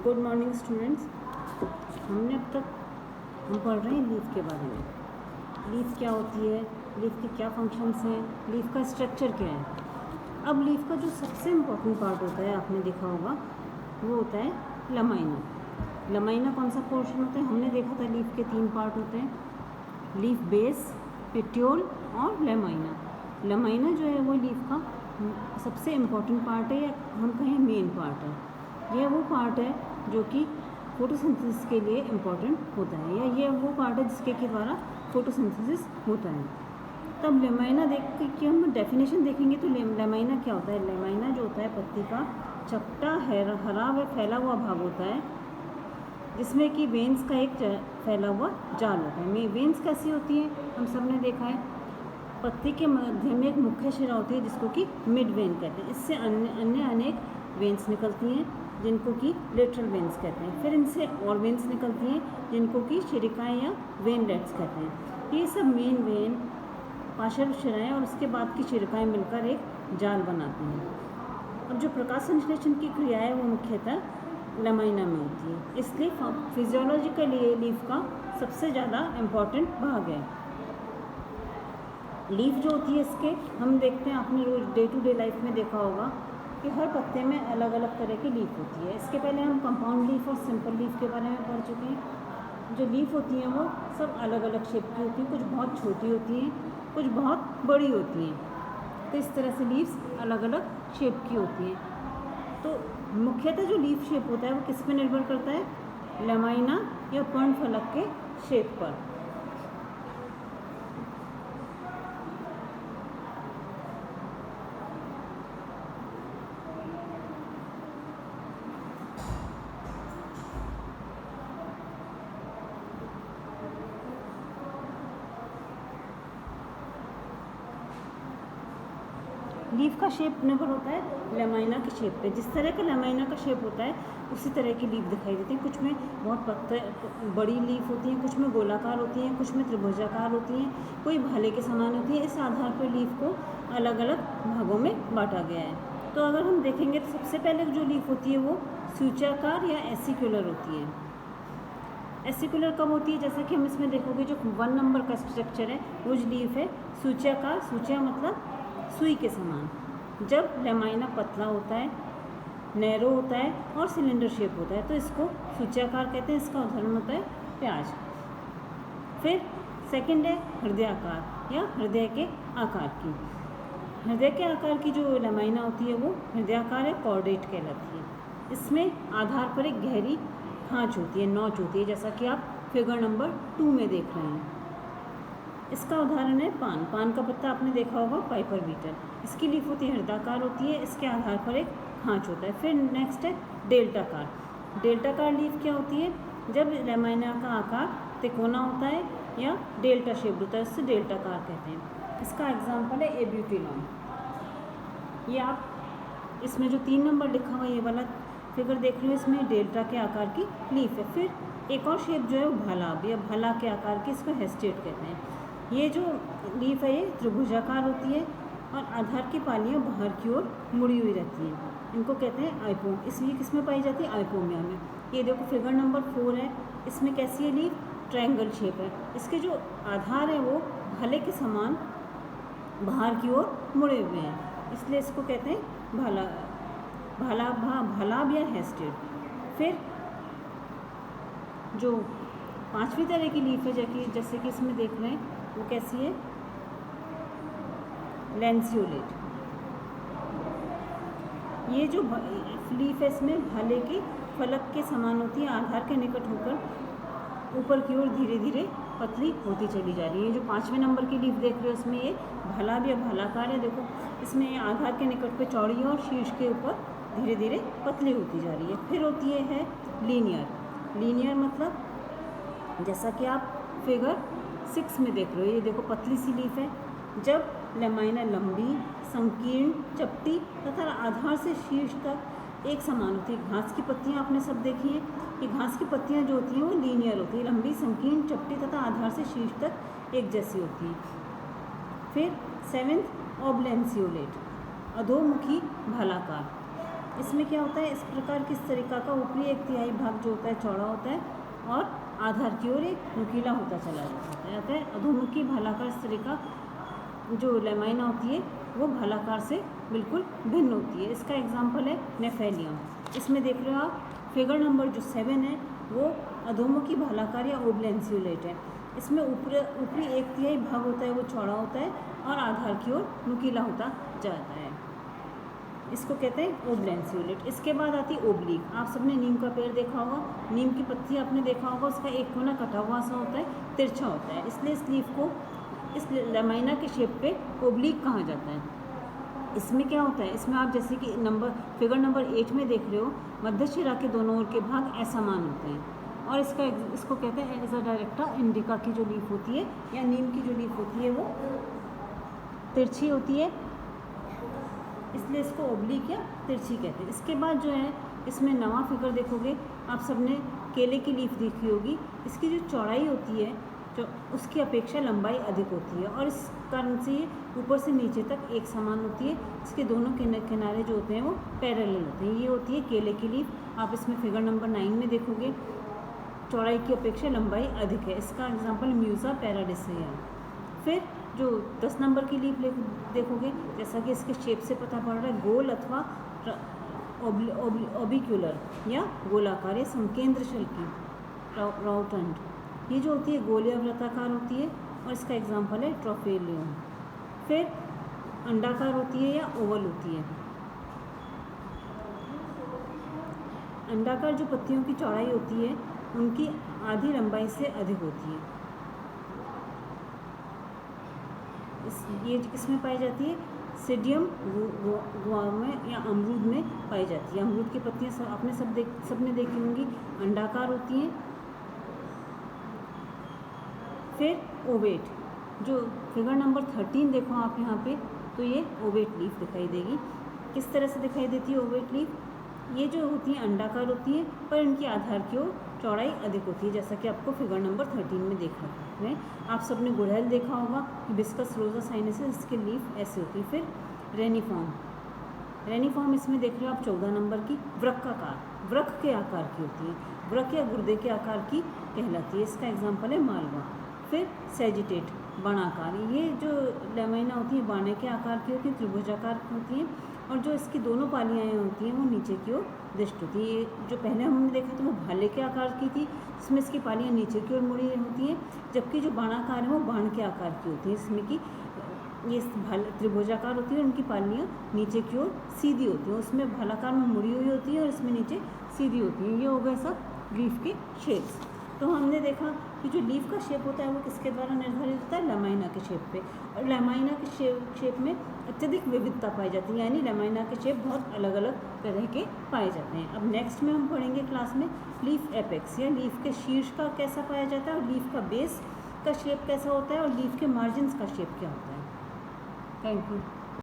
Good morning students. हमने अब तक हम पढ़ रहे हैं लीफ के बारे में। लीफ क्या होती है, लीफ के क्या फंक्शंस हैं, लीफ का स्ट्रक्चर क्या है। अब लीफ का जो सबसे इम्पोर्टेंट पार्ट होता है, आपने देखा होगा, वो होता है लमाइना। लमाइना कौन सा पोर्शन होता है? हमने देखा था लीफ के 3 पार्ट होते हैं, लीफ बेस, पेट्योल और लमाइना। लमाइना जो है वो लीफ का सबसे इम्पोर्टेंट पार्ट है, या हम कहें मेन पार्ट है। यह वो पार्ट है जो कि फोटोसिंथेसिस के लिए इम्पोर्टेंट होता है, या ये वो पार्ट है जिसके द्वारा फोटोसिंथेसिस होता है। तब लेमाइना देख के हम डेफिनेशन देखेंगे तो लेमाइना क्या होता है। लेमाइना जो होता है पत्ती का चपटा हरा व फैला हुआ भाग होता है, जिसमें कि वेन्स का एक फैला हुआ जाल होता है। वेन्स कैसी होती हैं? हम सब ने देखा है, पत्ती के मध्य में एक मुख्य शिरा होती है जिसको कि मिड वेन कहते हैं। इससे अन्य अनेक वेन्स निकलती हैं जिनको कि लेटरल वेन्स कहते हैं। फिर इनसे और वेन्स निकलती हैं जिनको कि शिरिकाएँ या वेनलेट्स कहते हैं। ये सब मेन वेन, पार्श्व शिराएँ और उसके बाद की शिरिकाएँ मिलकर एक जाल बनाती हैं। अब जो प्रकाश संश्लेषण की क्रिया है वो मुख्यतः लमाइना में होती है, इसलिए फिजियोलॉजिकली ये लीफ का सबसे ज़्यादा इम्पॉर्टेंट भाग है। लीफ जो होती है इसके हम देखते हैं, आपने रोज़ डे टू डे लाइफ में देखा होगा कि हर पत्ते में अलग अलग तरह की लीफ होती है। इसके पहले हम कंपाउंड लीफ और सिंपल लीफ के बारे में पढ़ चुके हैं। जो लीफ होती हैं वो सब अलग अलग शेप की होती हैं, कुछ बहुत छोटी होती हैं, कुछ बहुत बड़ी होती हैं। तो इस तरह से लीव्स अलग अलग शेप की होती हैं। तो मुख्यतः जो लीफ शेप होता है वो किस पर निर्भर करता है? लमाइना या पर्णफलक के शेप पर। लीफ का शेप निर्भर होता है लमाइना के शेप पे। जिस तरह का लमाइना का शेप होता है उसी तरह की लीफ दिखाई देती है। कुछ में बहुत बड़ी लीफ होती हैं, कुछ में गोलाकार होती हैं, कुछ में त्रिभुजाकार होती हैं, कोई भाले के समान होती है। इस आधार पर लीफ को अलग अलग भागों में बांटा गया है। तो अगर हम देखेंगे तो सबसे पहले जो लीफ होती है वो सूचाकार या एसिकुलर होती है। एसिकुलर कब होती है? जैसे कि हम इसमें देखोगे जो 1 नंबर का स्ट्रक्चर है वो जो लीफ है सूचाकार, सूचा मतलब सुई के समान। जब लमाइना पतला होता है, नैरो होता है और सिलेंडर शेप होता है तो इसको सूचाकार कहते हैं। इसका उदाहरण होता है प्याज। फिर सेकंड है हृदयाकार या हृदय के आकार की। हृदय के आकार की जो लमाइना होती है वो हृदयाकार या कॉर्डेट कहलाती है। इसमें आधार पर एक गहरी खांच होती है, नोच होती है, जैसा कि आप फिगर नंबर 2 में देख रहे हैं। इसका उदाहरण है पान। पान का पत्ता आपने देखा होगा, पाइपर बीटल। इसकी लीफ होती है हृदयाकार होती है, इसके आधार पर एक खांच होता है। फिर नेक्स्ट है डेल्टाकार। डेल्टाकार लीफ क्या होती है? जब लमाइना का आकार तिकोना होता है या डेल्टा शेप होता है, उससे डेल्टाकार कहते हैं। इसका एग्जाम्पल है एब्यूटिलॉन। ये आप इसमें जो 3 नंबर लिखा हुआ ये वाला फिगर देख रहे हो, इसमें डेल्टा के आकार की लीफ है। फिर एक और शेप जो है वो भाला या भाला के आकार की, इसको हेस्टेट कहते हैं। ये जो लीफ है ये त्रिभुजाकार होती है और आधार की पालियाँ बाहर की ओर मुड़ी हुई रहती हैं। इनको कहते हैं आइपोम। इसलिए किस में पाई जाती है? आइपोमिया में। ये देखो फिगर नंबर 4 है, इसमें कैसी है लीफ? ट्रायंगल शेप है। इसके जो आधार है वो भाले के समान बाहर की ओर मुड़े हुए हैं, इसलिए इसको कहते हैं भालाब या हेस्टेड। फिर जो 5वीं तरह की लीफ है जैसे कि इसमें देख रहे हैं वो कैसी है? लैंसियोलेट। ये जो लीफ है इसमें भाले के फलक के समान होती है, आधार के निकट होकर ऊपर की ओर धीरे धीरे पतली होती चली जा रही है। जो 5वें नंबर की लीफ देख रहे हो इसमें ये भालाब या भालाकार है। देखो इसमें आधार के निकट पे चौड़ी है और शीर्ष के ऊपर धीरे धीरे पतली होती जा रही है। फिर होती है लीनियर। लीनियर मतलब जैसा कि आप फिगर 6 में देख रहे हो, ये देखो पतली सी लीफ है। जब लमाइना लंबी, संकीर्ण, चपटी तथा आधार से शीर्ष तक एक समान होती है। घास की पत्तियाँ आपने सब देखी हैं, ये घास की पत्तियाँ जो होती हैं वो लीनियर होती है, लंबी, संकीर्ण, चपटी तथा आधार से शीर्ष तक एक जैसी होती है। फिर 7th ऑब्लैंसियोलेट, अधोमुखी भालाकार। इसमें क्या होता है, इस प्रकार किस तरीका का ऊपरी एक तिहाई भाग जो होता है चौड़ा होता है और आधार की ओर एक नुकीला होता चला जाता है। अधोमुखी भालाकार स्तरिका जो लैमाइना होती है वो भालाकार से बिल्कुल भिन्न होती है। इसका एग्जाम्पल है नेफेलियम। इसमें देख रहे हो आप, फिगर नंबर जो 7 है वो अधोमुखी भालाकार या ओब्लेंस्यूलेट है। इसमें ऊपरी एक तिहाई भाग होता है वो चौड़ा होता है और आधार की ओर नुकीला होता जाता है, इसको कहते हैं ओब्लेंस्यूलेट। इसके बाद आती है ओब्लिक। आप सबने नीम का पेड़ देखा होगा, नीम की पत्ती आपने देखा होगा, उसका एक कोना कटा हुआ सा होता है, तिरछा होता है, इसलिए इस लीफ को इस लैमाइना के शेप पे ओब्लिक कहा जाता है। इसमें क्या होता है, इसमें आप जैसे कि फिगर नंबर 8 में देख रहे हो, मध्य शिरा के दोनों ओर के भाग असमान होते हैं और इसको कहते हैं एज अ डायरेक्टा इंडिका की जो लीफ होती है या नीम की जो लीफ होती है वो तिरछी होती है, इसलिए इसको ओब्लिक या तिरछी कहते हैं। इसके बाद जो है इसमें नवा फिगर देखोगे, आप सबने केले की लीफ देखी होगी, इसकी जो चौड़ाई होती है जो उसकी अपेक्षा लंबाई अधिक होती है और इस कारण से ये ऊपर से नीचे तक एक समान होती है। इसके दोनों किनारे जो होते हैं वो पैरेलल होते हैं। ये होती है केले की लीफ। आप इसमें फिगर नंबर 9 में देखोगे, चौड़ाई की अपेक्षा लंबाई अधिक है। इसका एग्जाम्पल म्यूज़ा पैराडिसिया। फिर जो 10 नंबर की लीफ देखोगे, जैसा कि इसके शेप से पता पड़ रहा है, गोल अथवा ओबिक्यूलर या गोलाकार या संकेंद्र शल की राउटंड। ये जो होती है गोल या वृत्ताकार होती है और इसका एग्जाम्पल है ट्रोफेलियम। फिर अंडाकार होती है या ओवल होती है। अंडाकार जो पत्तियों की चौड़ाई होती है उनकी आधी लंबाई से अधिक होती है। ये किसमें पाई जाती है, सीडियम गुआवा में या अमरूद में पाई जाती है। अमरूद की पत्तियाँ आपने सबने देखी होंगी, अंडाकार होती हैं। फिर ओवेट, जो फिगर नंबर 13 देखो आप यहाँ पे, तो ये ओवेट लीफ दिखाई देगी। किस तरह से दिखाई देती है ओवेट लीफ, ये जो होती है अंडाकार होती है पर इनकी आधार की ओर चौड़ाई अधिक होती है, जैसा कि आपको फिगर नंबर 13 में देखा है। आप सबने गुड़हल देखा होगा, हिबिस्कस रोजा साइनेसिस, इसकी लीफ ऐसे होती है। फिर रेनिफॉर्म इसमें देख रहे हो आप 14 नंबर की, वृक्काकार, वृक्क के आकार की होती है, वृक्क या गुर्दे के आकार की कहलाती है। इसका एग्जाम्पल है मालवा। फिर सेजिटेट, बाणाकार, ये जो लैमाइना होती है बाणे के आकार की होती है, त्रिभुजाकार होती हैं और जो इसकी दोनों पालियाँ होती हैं वो नीचे की ओर दृष्ट होती है। ये जो पहले हमने देखा था वो भाले के आकार की थी, इसमें इसकी पालियाँ नीचे की ओर मुड़ी होती हैं, जबकि जो बाणाकार है वो बाण के आकार की होती है, इसमें कि ये त्रिभुजाकार होती है और उनकी पालियाँ नीचे की ओर सीधी होती हैं। उसमें भालाकार में मुड़ी हुई होती है और इसमें नीचे सीधी होती है। ये हो गए सब लीफ के शेप्स। तो हमने देखा कि जो लीफ का शेप होता है वो किसके द्वारा निर्धारित होता है, लैमाइना के शेप पे, और लैमाइना के शेप में अत्यधिक विविधता पाई जाती है, यानी लैमाइना के शेप बहुत अलग अलग तरह के पाए जाते हैं। अब नेक्स्ट में हम पढ़ेंगे क्लास में लीफ एपेक्स या लीफ के शीर्ष का कैसा पाया जाता है और लीफ का बेस का शेप कैसा होता है और लीफ के मार्जिन्स का शेप क्या होता है। Thank you.